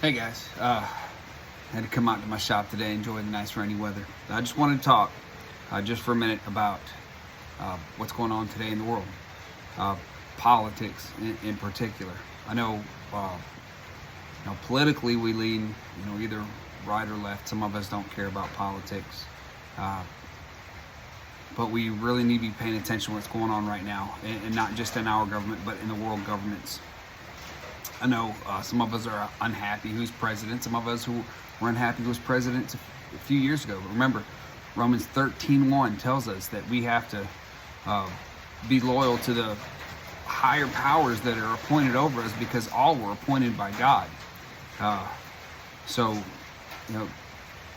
Hey guys, had to come out to my shop today, enjoy the nice rainy weather. I just wanted to talk just for a minute about what's going on today in the world, politics in particular. I know, politically we lean, either right or left. Some of us don't care about politics, but we really need to be paying attention to what's going on right now, and not just in our government, but in the world governments. I know some of us are unhappy who's president. Some of us who were unhappy who was president a few years ago. But remember, Romans 13:1 tells us that we have to be loyal to the higher powers that are appointed over us, because all were appointed by God. So,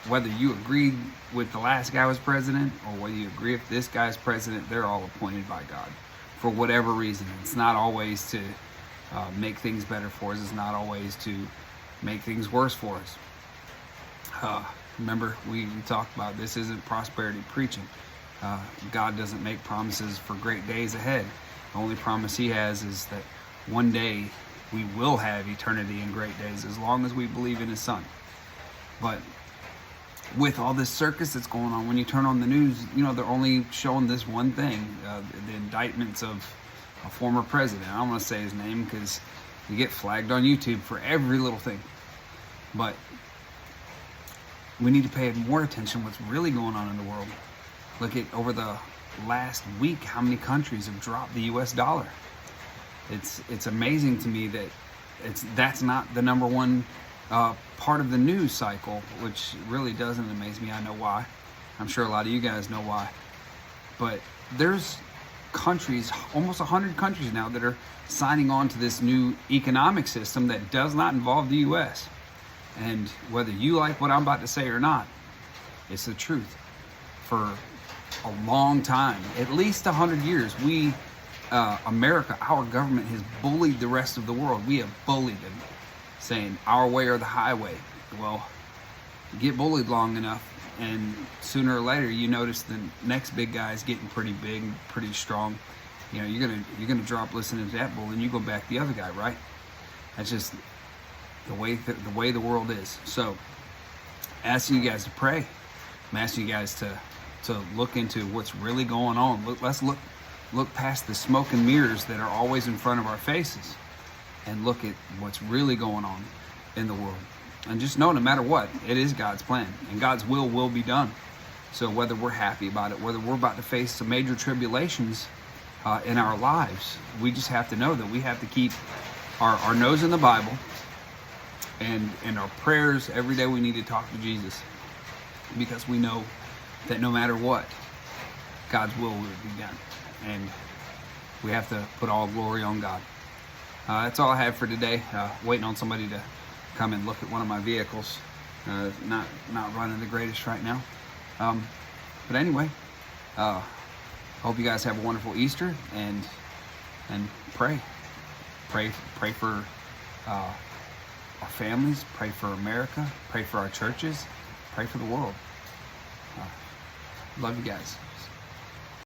whether you agreed with the last guy was president, or whether you agree if this guy's president, they're all appointed by God for whatever reason. It's not always to make things better for us. It's not always to make things worse for us. Remember, we talked about this isn't prosperity preaching. God doesn't make promises for great days ahead. The only promise he has is that one day we will have eternity and great days, as long as we believe in his son. But with all this circus that's going on, when you turn on the news, they're only showing this one thing, the indictments of a former president. I don't want to say his name because you get flagged on YouTube for every little thing. But we need to pay more attention to what's really going on in the world. Look at over the last week how many countries have dropped the US dollar. It's amazing to me that that's not the number one part of the news cycle, which really doesn't amaze me. I know why. I'm sure a lot of you guys know why. But there's countries, almost 100 countries now, that are signing on to this new economic system that does not involve the US. And whether you like what I'm about to say or not, it's the truth. For a long time, at least 100 years, America, our government has bullied the rest of the world. We have bullied them, saying our way or the highway. Well, you get bullied long enough, and sooner or later you notice the next big guy is getting pretty big, pretty strong. You're gonna drop listening to that bull, and you go back the other guy, right? That's just the way the world is. So, I'm asking you guys to pray. I'm asking you guys to look into what's really going on. Let's look past the smoke and mirrors that are always in front of our faces, and look at what's really going on in the world. And just know, no matter what, it is God's plan, and God's will be done. So whether we're happy about it, whether we're about to face some major tribulations in our lives, we just have to know that we have to keep our nose in the Bible, and our prayers every day. We need to talk to Jesus, because we know that no matter what, God's will be done, and we have to put all glory on God. That's all I have for today. Waiting on somebody to come and look at one of my vehicles. Not running the greatest right now. But anyway, hope you guys have a wonderful Easter, and pray for our families, pray for America, pray for our churches, pray for the world. Love you guys.